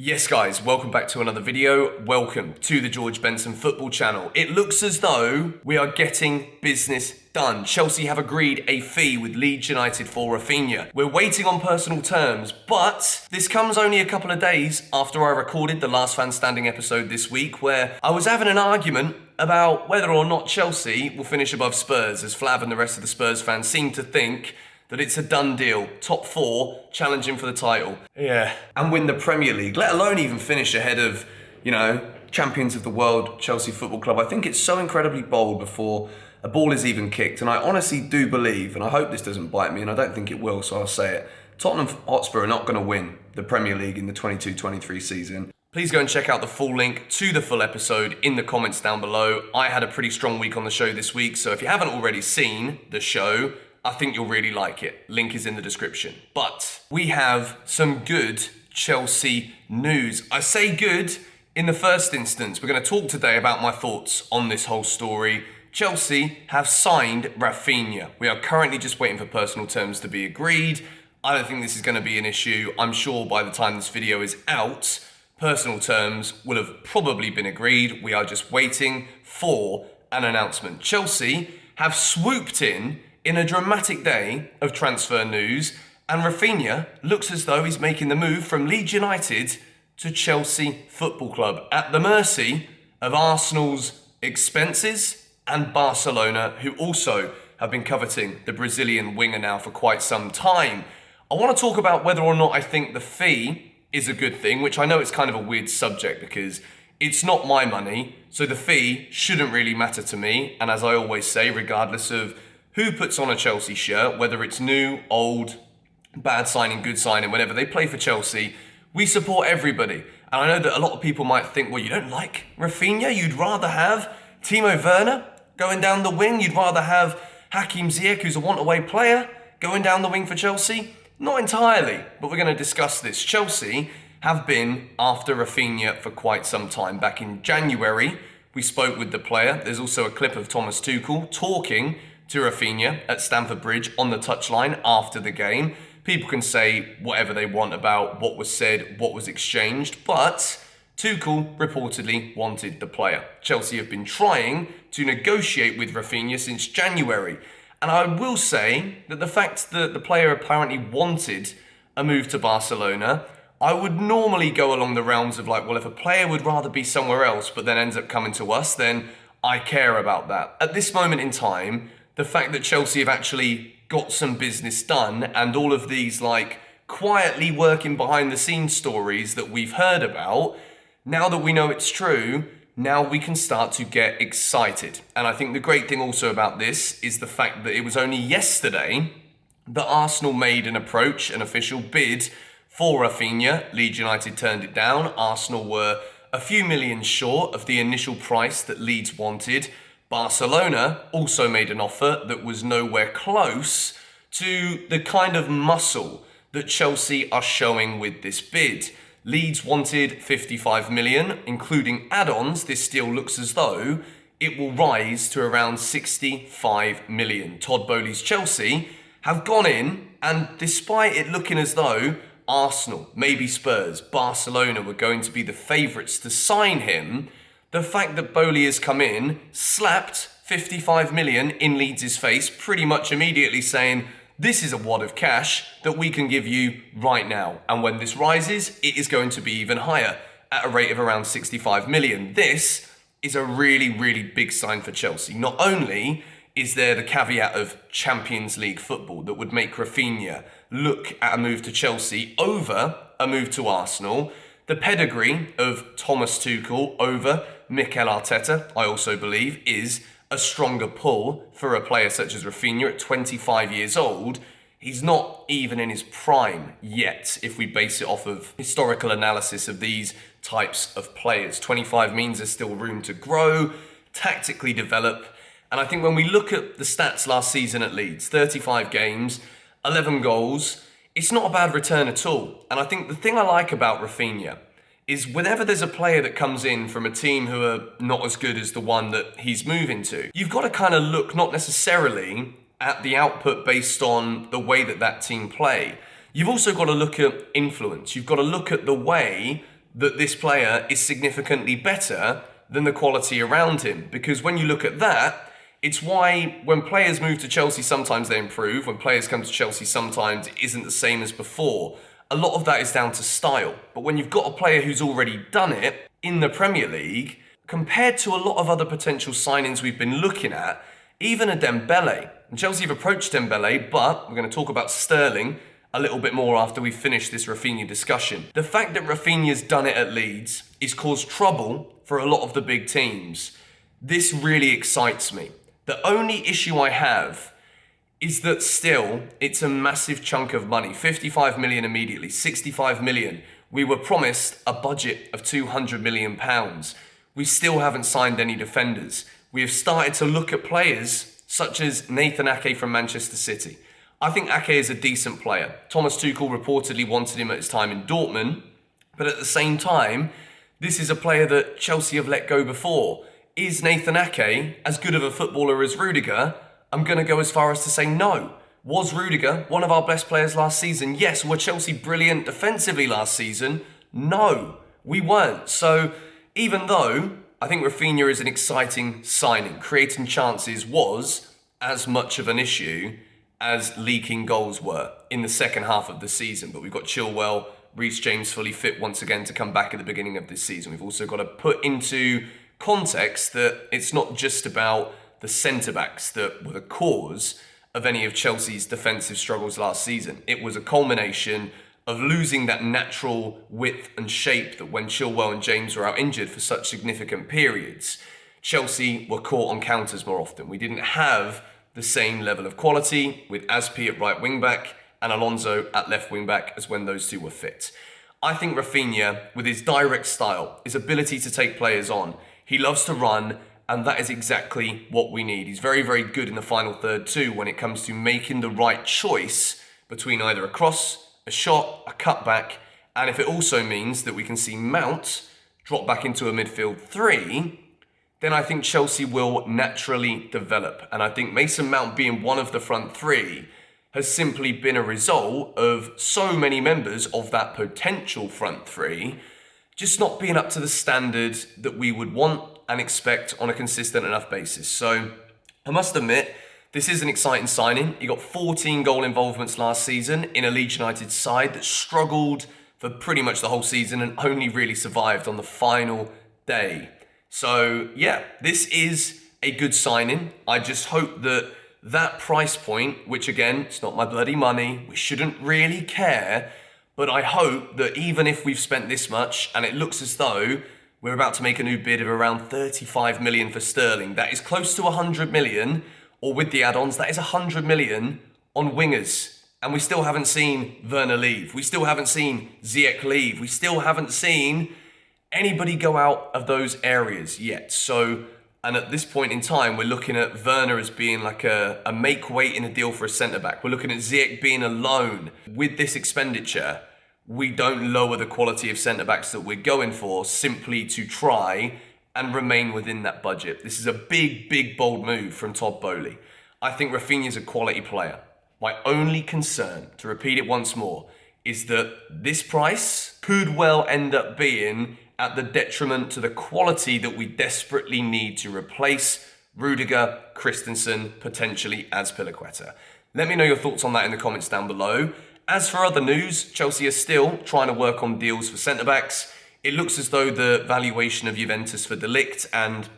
Yes guys, welcome back to another video. Welcome to the George Benson football channel. It looks as though we are getting business done. Chelsea have agreed a fee with Leeds United for Raphinha. We're waiting on personal terms, but this comes only a couple of days after I recorded the Last Fan Standing episode this week, where I was having an argument about whether or not Chelsea will finish above Spurs, as Flav and the rest of the Spurs fans seem to think that it's a done deal. Top four, challenging for the title. Yeah. And win the Premier League, let alone even finish ahead of, champions of the world, Chelsea Football Club. I think it's so incredibly bold before a ball is even kicked. And I honestly do believe, and I hope this doesn't bite me, and I don't think it will, so I'll say it, Tottenham Hotspur are not going to win the Premier League in the 22-23 season. Please go and check out the full link to the full episode in the comments down below. I had a pretty strong week on the show this week, so if you haven't already seen the show, I think you'll really like it. Link is in the description. But we have some good Chelsea news. I say good in the first instance. We're going to talk today about my thoughts on this whole story. Chelsea have signed Raphinha. We are currently just waiting for personal terms to be agreed. I don't think this is going to be an issue. I'm sure by the time this video is out, personal terms will have probably been agreed. We are just waiting for an announcement. Chelsea have swooped in a dramatic day of transfer news, and Raphinha looks as though he's making the move from Leeds United to Chelsea Football Club at the mercy of Arsenal's expenses and Barcelona, who also have been coveting the Brazilian winger now for quite some time. I want to talk about whether or not I think the fee is a good thing, which I know it's kind of a weird subject because it's not my money, so the fee shouldn't really matter to me. And as I always say, regardless of who puts on a Chelsea shirt, whether it's new, old, bad signing, good signing, whenever they play for Chelsea, we support everybody. And I know that a lot of people might think, well, you don't like Raphinha? You'd rather have Timo Werner going down the wing? You'd rather have Hakim Ziyech, who's a want-away player, going down the wing for Chelsea? Not entirely, but we're going to discuss this. Chelsea have been after Raphinha for quite some time. Back in January, we spoke with the player. There's also a clip of Thomas Tuchel talking to Raphinha at Stamford Bridge on the touchline after the game. People can say whatever they want about what was said, what was exchanged, but Tuchel reportedly wanted the player. Chelsea have been trying to negotiate with Raphinha since January. And I will say that the fact that the player apparently wanted a move to Barcelona, I would normally go along the realms of like, well, if a player would rather be somewhere else but then ends up coming to us, then I care about that. At this moment in time, the fact that Chelsea have actually got some business done and all of these like quietly working behind the scenes stories that we've heard about, now that we know it's true, now we can start to get excited. And I think the great thing also about this is the fact that it was only yesterday that Arsenal made an approach, an official bid for Raphinha. Leeds United turned it down. Arsenal were a few million short of the initial price that Leeds wanted. Barcelona also made an offer that was nowhere close to the kind of muscle that Chelsea are showing with this bid. Leeds wanted 55 million, including add-ons. This deal looks as though it will rise to around 65 million. Todd Boehly's Chelsea have gone in, and despite it looking as though Arsenal, maybe Spurs, Barcelona were going to be the favourites to sign him, the fact that Boehly has come in, slapped 55 million in Leeds' face pretty much immediately, saying, this is a wad of cash that we can give you right now. And when this rises, it is going to be even higher at a rate of around 65 million. This is a really, really big sign for Chelsea. Not only is there the caveat of Champions League football that would make Raphinha look at a move to Chelsea over a move to Arsenal, the pedigree of Thomas Tuchel over Mikel Arteta, I also believe, is a stronger pull for a player such as Raphinha at 25 years old. He's not even in his prime yet, if we base it off of historical analysis of these types of players. 25 means there's still room to grow, tactically develop. And I think when we look at the stats last season at Leeds, 35 games, 11 goals, it's not a bad return at all. And I think the thing I like about Raphinha is whenever there's a player that comes in from a team who are not as good as the one that he's moving to, you've got to kind of look not necessarily at the output based on the way that that team play. You've also got to look at influence. You've got to look at the way that this player is significantly better than the quality around him. Because when you look at that, it's why when players move to Chelsea, sometimes they improve. When players come to Chelsea, sometimes it isn't the same as before. A lot of that is down to style. But when you've got a player who's already done it in the Premier League, compared to a lot of other potential signings we've been looking at, even a Dembele, and Chelsea have approached Dembele, but we're going to talk about Sterling a little bit more after we finish this Raphinha discussion. The fact that Raphinha's done it at Leeds is caused trouble for a lot of the big teams. This really excites me. The only issue I have is that still, it's a massive chunk of money. 55 million immediately, 65 million. We were promised a budget of 200 million pounds. We still haven't signed any defenders. We have started to look at players such as Nathan Ake from Manchester City. I think Ake is a decent player. Thomas Tuchel reportedly wanted him at his time in Dortmund, but at the same time, this is a player that Chelsea have let go before. Is Nathan Ake as good of a footballer as Rudiger? I'm going to go as far as to say no. Was Rudiger one of our best players last season? Yes. Were Chelsea brilliant defensively last season? No, we weren't. So even though I think Raphinha is an exciting signing, creating chances was as much of an issue as leaking goals were in the second half of the season. But we've got Chilwell, Reece James fully fit once again to come back at the beginning of this season. We've also got to put into context that it's not just about the centre-backs that were the cause of any of Chelsea's defensive struggles last season. It was a culmination of losing that natural width and shape that when Chilwell and James were out injured for such significant periods, Chelsea were caught on counters more often. We didn't have the same level of quality with Aspi at right wing-back and Alonso at left wing-back as when those two were fit. I think Raphinha, with his direct style, his ability to take players on, he loves to run, and that is exactly what we need. He's very, very good in the final third too when it comes to making the right choice between either a cross, a shot, a cutback, and if it also means that we can see Mount drop back into a midfield three, then I think Chelsea will naturally develop. And I think Mason Mount being one of the front three has simply been a result of so many members of that potential front three just not being up to the standard that we would want and expect on a consistent enough basis. So I must admit, this is an exciting signing. He got 14 goal involvements last season in a Leeds United side that struggled for pretty much the whole season and only really survived on the final day. So yeah, this is a good signing. I just hope that that price point, which again, it's not my bloody money, we shouldn't really care, but I hope that even if we've spent this much and it looks as though we're about to make a new bid of around 35 million for Sterling, that is close to 100 million, or with the add-ons, that is 100 million on wingers. And we still haven't seen Werner leave. We still haven't seen Ziyech leave. We still haven't seen anybody go out of those areas yet. So, and at this point in time, we're looking at Werner as being like a make weight in a deal for a centre-back. We're looking at Ziyech being a loan. With this expenditure, we don't lower the quality of centre-backs that we're going for simply to try and remain within that budget. This is a big, big, bold move from Todd Boehly. I think Raphinha is a quality player. My only concern, to repeat it once more, is that this price could well end up being at the detriment to the quality that we desperately need to replace Rudiger, Christensen, potentially Azpilicueta. Let me know your thoughts on that in the comments down below. As for other news, Chelsea are still trying to work on deals for centre-backs. It looks as though the valuation of Juventus for De Ligt and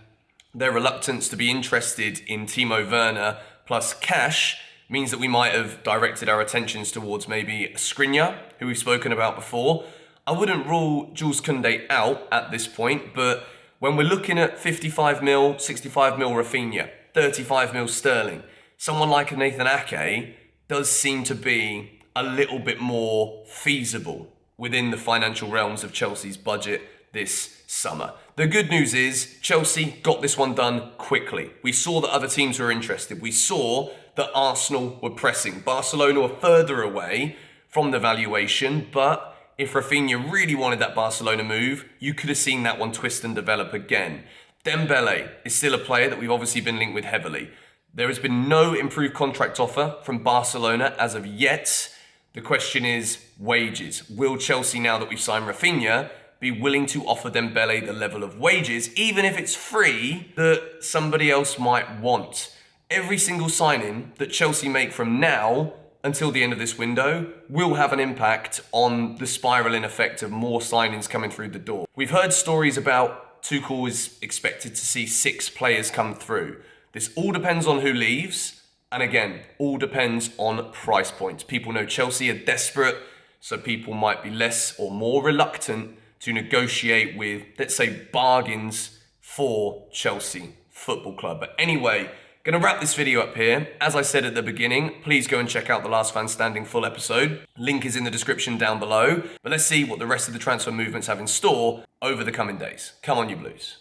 their reluctance to be interested in Timo Werner plus cash means that we might have directed our attentions towards maybe Skriniar, who we've spoken about before. I wouldn't rule Jules Koundé out at this point, but when we're looking at 55 mil, 65 mil Raphinha, 35 mil Sterling, someone like a Nathan Ake does seem to be a little bit more feasible within the financial realms of Chelsea's budget this summer. The good news is Chelsea got this one done quickly. We saw that other teams were interested. We saw that Arsenal were pressing. Barcelona were further away from the valuation, but if Raphinha really wanted that Barcelona move, you could have seen that one twist and develop again. Dembele is still a player that we've obviously been linked with heavily. There has been no improved contract offer from Barcelona as of yet. The question is wages. Will Chelsea, now that we've signed Raphinha, be willing to offer Dembele the level of wages, even if it's free, that somebody else might want. Every single signing that Chelsea make from now until the end of this window will have an impact on the spiraling effect of more signings coming through the door. We've heard stories about Tuchel is expected to see 6 players come through. This all depends on who leaves, and again, all depends on price points. People know Chelsea are desperate, so people might be less or more reluctant to negotiate with, let's say, bargains for Chelsea Football Club. But anyway, gonna wrap this video up here. As I said at the beginning, please go and check out the Last Fan Standing full episode. Link is in the description down below. But let's see what the rest of the transfer movements have in store over the coming days. Come on, you Blues.